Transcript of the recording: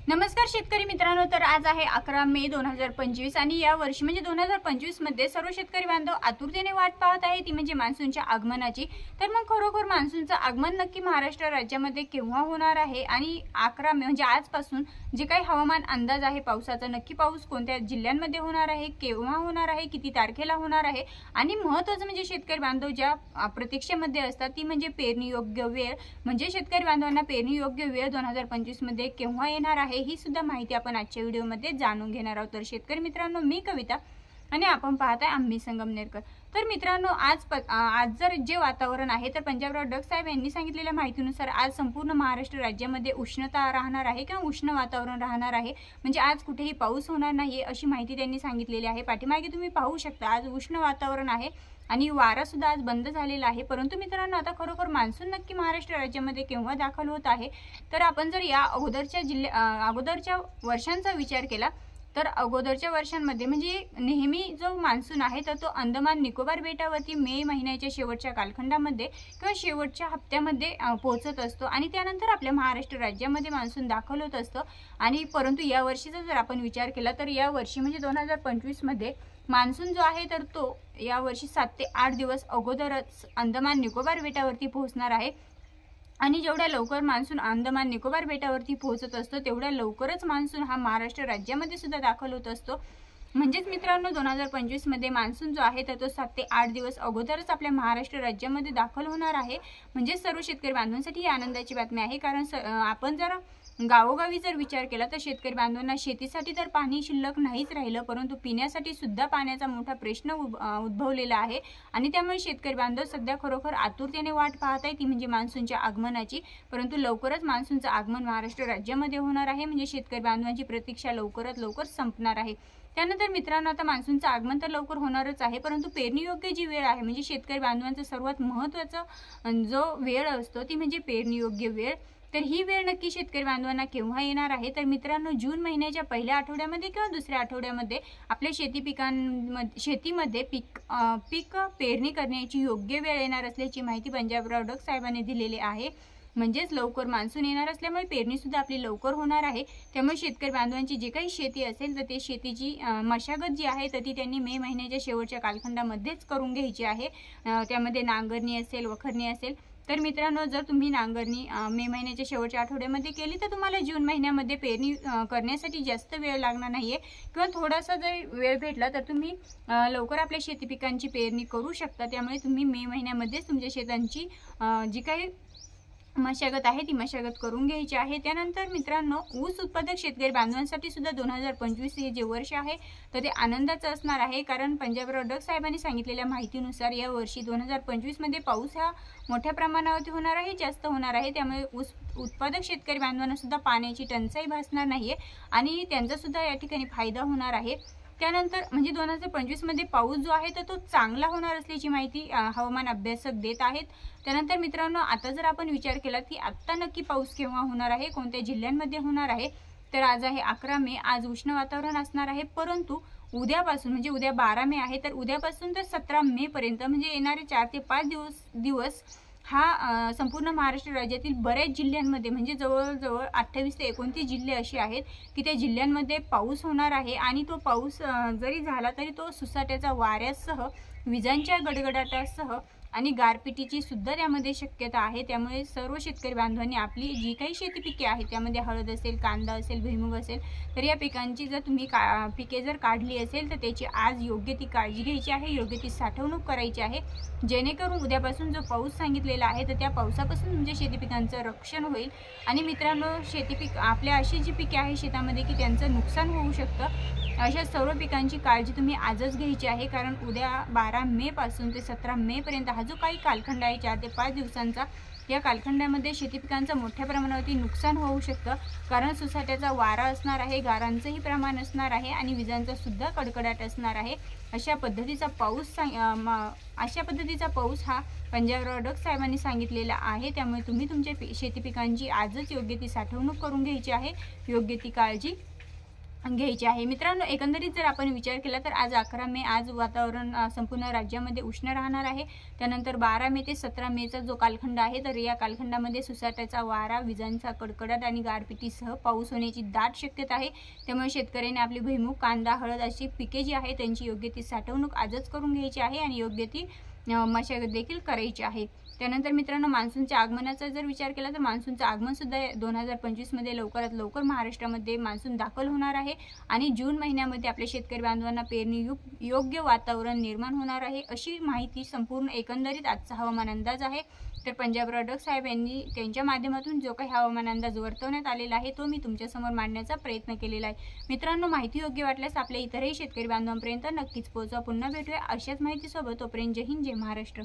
नमस्कार शेतकरी मित्रांनो, तर आज आहे 11 मे 2025 आणि या वर्षी म्हणजे 2025 मध्ये सर्व शेतकरी बांधव आतुरतेने वाट पाहत आहे ती म्हणजे मान्सूनच्या आगमनाची। तर मग खरोखर मान्सूनचं आगमन नक्की महाराष्ट्र राज्यामध्ये केव्हा होणार आहे आणि 11 मे म्हणजे आजपासून जे काही हवामान अंदाज आहे पावसाचा, नक्की पाऊस कोणत्या जिल्ह्यांमध्ये होणार आहे, केव्हा होणार आहे, किती तारखेला होणार आहे आणि महत्त्वाचं म्हणजे शेतकरी बांधव ज्या प्रतीक्षेमध्ये असतात ती म्हणजे पेरणी योग्य वेळ, म्हणजे शेतकरी बांधवांना पेरणी योग्य वेळ 2025 मध्ये केव्हा येणार आहे ही सुद्धा माहिती आपण आजच्या व्हिडिओमध्ये जाणून घेणार आहोत। तर शेतकरी मित्रांनो, मी कविता आणि आपण पाहताय आम्ही संगमनेरकर। तर मित्रांनो, आज जर जे वातावरण आहे तर पंजाबराव डग साहेब यांनी सांगितलेल्या माहितीनुसार आज संपूर्ण महाराष्ट्र राज्यामध्ये उष्णता राहणार आहे किंवा उष्ण वातावरण राहणार आहे, म्हणजे आज कुठेही पाऊस होणार नाही अशी माहिती त्यांनी सांगितलेली आहे। पाठीमागे तुम्ही पाहू शकता आज उष्ण वातावरण आहे आणि वारा सुद्धा आज बंद झालेला आहे। परंतु मित्रांनो, आता खरोखर मान्सून नक्की महाराष्ट्र राज्यामध्ये केव्हा दाखल होत आहे, तर आपण जर या अगोदरच्या वर्षांचा विचार केला तर अगोदरच्या वर्षांमध्ये म्हणजे नेहमी जो मान्सून आहे तर तो अंदमान निकोबार बेटावरती मे महिन्याच्या शेवटच्या कालखंडामध्ये किंवा शेवटच्या हप्त्यामध्ये पोहोचत असतो आणि त्यानंतर आपल्या महाराष्ट्र राज्यामध्ये मान्सून दाखल होत असतो। आणि परंतु या वर्षीचा जर आपण विचार केला तर या वर्षी म्हणजे 2025 मध्ये मान्सून जो आहे तर तो या वर्षी 7 ते 8 दिवस अगोदरच अंदमान निकोबार बेटावरती पोहोचणार आहे आणि जेवढ्या लवकर मान्सून अंदमान निकोबार बेटावरती पोहोचत असतो तेवढ्या लवकरच मान्सून हा महाराष्ट्र राज्यामध्ये सुद्धा दाखल होत असतो। म्हणजेच मित्रांनो, 2025 मध्ये मान्सून जो आहे तर तो 7 ते 8 दिवस अगोदरच आपल्या महाराष्ट्र राज्यामध्ये दाखल होणार आहे। म्हणजे सर्व शेतकरी बांधवांसाठी ही आनंदाची बातमी आहे, कारण आपण जर गावोगावी जर विचार केला तर शेतकरी बांधवांना शेतीसाठी तर पाणी शिल्लक नाहीच राहिलं, परंतु पिण्यासाठी सुद्धा पाण्याचा मोठा प्रश्न उद्भवलेला आहे आणि त्यामुळे शेतकरी बांधव सध्या खरोखर आतुरतेने वाट पाहत आहे ती म्हणजे मान्सूनच्या आगमनाची। परंतु लवकरच मान्सूनचं आगमन महाराष्ट्र राज्यामध्ये होणार आहे, म्हणजे शेतकरी बांधवांची प्रतीक्षा लवकरात लवकर संपणार आहे। त्यानंतर मित्रांनो, आता मान्सूनचं आगमन तर लवकर होणारच आहे, परंतु पेरणी योग्य जी वेळ आहे म्हणजे शेतकरी बांधवांचं सर्वात महत्त्वाचा जो वेळ असतो ती म्हणजे पेरणी योग्य वेळ। तर ही वेळ नक्की शेतकरी बांधवांना केव्हा येणार आहे, तर मित्रांनो जून महिन्याच्या पहिल्या आठवड्यामध्ये किंवा दुसऱ्या आठवड्यामध्ये आपल्या शेतीमध्ये पीक पेरणी करण्याची योग्य वेळ येणार असल्याची माहिती पंजाबराव डग साहेबांनी दिलेली आहे। म्हणजेच लवकर मान्सून येणार असल्यामुळे पेरणी सुद्धा आपली लवकर होणार आहे। त्यामुळे शेतकरी बांधवांची जी काही शेती असेल तर ते शेतीची मशागत जी आहे तर ती त्यांनी मे महिन्याच्या शेवटच्या कालखंडामध्येच करून घ्यायची आहे। त्यामध्ये नांगरणी असेल, वखरणी असेल। तर मित्रांनो, जर तुम्ही नांगरणी मे महिन्याच्या शेवटच्या आठवड्यामध्ये केली तर तुम्हाला जून महिन्यामध्ये पेरणी करण्यासाठी जास्त वेळ लागणार नाहीये किंवा थोडासा जर वेळ भेटला तर तुम्ही लवकर आपल्या शेती पिकांची पेरणी करू शकता। त्यामुळे तुम्ही मे महिन्यामध्येच तुमच्या शेतांची जी काही मशागत आहे ती मशागत करून घ्यायची आहे। त्यानंतर मित्रांनो, ऊस उत्पादक शेतकरी बांधवांसाठी सुद्धा 2025 हे जे वर्ष आहे तर ते आनंदाचं असणार आहे, कारण पंजाबराव डग साहेबांनी सांगितलेल्या माहितीनुसार या वर्षी 2025 मध्ये पाऊस हा मोठ्या प्रमाणावरती होणार आहे, जास्त होणार आहे। त्यामुळे ऊस उत्पादक शेतकरी बांधवांना सुद्धा पाण्याची टंचाई भासणार नाहीये आणि त्यांचा सुद्धा या ठिकाणी फायदा होणार आहे। त्यानंतर म्हणजे 2025 मध्ये पाऊस जो आहे तर तो चांगला होणार असल्याची माहिती हवामान अभ्यासक देत आहेत। त्यानंतर मित्रांनो, आता जर आपण विचार केला की आत्ता नक्की पाऊस केव्हा होणार आहे, कोणत्या जिल्ह्यांमध्ये होणार आहे, तर आज आहे 11 मे, आज उष्ण वातावरण असणार आहे। परंतु उद्यापासून म्हणजे उद्या 12 मे आहे तर उद्यापासून तर 17 मे पर्यंत म्हणजे येणारे 4 ते 5 दिवस हा संपूर्ण महाराष्ट्र राज्यातील बऱ्याच जिल्ह्यांमध्ये म्हणजे जवळजवळ 28 ते 29 जिल्हे असे आहेत की त्या जिल्ह्यांमध्ये पाऊस होणार आहे आणि तो पाऊस जरी झाला तरी तो सुसाट्याचा वाऱ्यासह, विजांच्या गडगडाटासह आणि गारपिटीची सुद्धा त्यामध्ये शक्यता आहे। त्यामुळे सर्व शेतकरी बांधवांनी आपली जी काही शेती पिके आहेत त्यामध्ये हळद असेल, कांदा असेल, भुईमूग असेल तर या पिकांची जर तुम्ही पिके जर काढली असेल तर त्याची आज योग्य ती काळजी घ्यायची आहे, योग्य ती साठवणूक करायची आहे, जेणेकरून उद्यापासून जो पाऊस सांगितलेला आहे तर त्या पावसापासून तुमच्या शेती पिकांचं रक्षण होईल। आणि मित्रांनो, आपल्या अशी जी पिके आहे शेतामध्ये की त्यांचं नुकसान होऊ शकतं, अशा सर्व पिकांची काळजी तुम्ही आजच घ्यायची आहे, कारण उद्या 12 मे पासून ते 17 मे पर्यंत हा जो काही कालखंड आहे 4 ते 5 दिवसांचा, या कालखंडामध्ये शेती पिकांचं मोठ्या प्रमाणावरती नुकसान होऊ शकतं, कारण सुसाट्याचा वारा असणार आहे, गारांचंही प्रमाण असणार आहे आणि विजांचा सुद्धा कडकडाट असणार आहे। अशा पद्धतीचा पाऊस हा पंजाबराव डग साहेबांनी सांगितलेला आहे। त्यामुळे तुम्ही तुमच्या शेती पिकांची आजच योग्य ती साठवणूक करून घ्यायची आहे, योग्य ती काळजी घ्यायची आहे। मित्रांनो, एकंदरीत जर आपण विचार केला तर आज 11 मे आज वातावरण संपूर्ण राज्यामध्ये उष्ण राहणार आहे। त्यानंतर 12 मे ते 17 मेचा जो कालखंड आहे तर या कालखंडामध्ये सुसाट्याचा वारा, विजांचा कडकडाट आणि गारपिटीसह पाऊस होण्याची दाट शक्यता आहे। त्यामुळे शेतकऱ्यांनी आपली भुईमूग, कांदा, हळद अशी पिके जी आहे त्यांची योग्य ती साठवणूक आजच करून घ्यायची आहे आणि योग्य ती मशागत देखील करायची आहे। त्यानंतर मित्रांनो, मान्सूनच्या आगमनाचा जर विचार केला तर मान्सूनचं आगमन सुद्धा 2025 मध्ये लवकरात लवकर महाराष्ट्रामध्ये मान्सून दाखल होणार आहे आणि जून महिन्यामध्ये आपल्या शेतकरी बांधवांना पेरणी योग्य वातावरण निर्माण होणार आहे, अशी माहिती संपूर्ण एकंदरीत आजचा हवामान अंदाज आहे। तर पंजाब रॉडक साहेब यांनी त्यांच्या माध्यमातून जो काही हवामान अंदाज वर्तवण्यात आलेला आहे तो मी तुमच्यासमोर मांडण्याचा प्रयत्न केलेला आहे। मित्रांनो, माहिती योग्य वाटल्यास आपल्या इतरही शेतकरी बांधवांपर्यंत नक्कीच पोहोचवा। पुन्हा भेटूया अशाच माहितीसोबत। तोपर्यंत जय हिंद, जय महाराष्ट्र।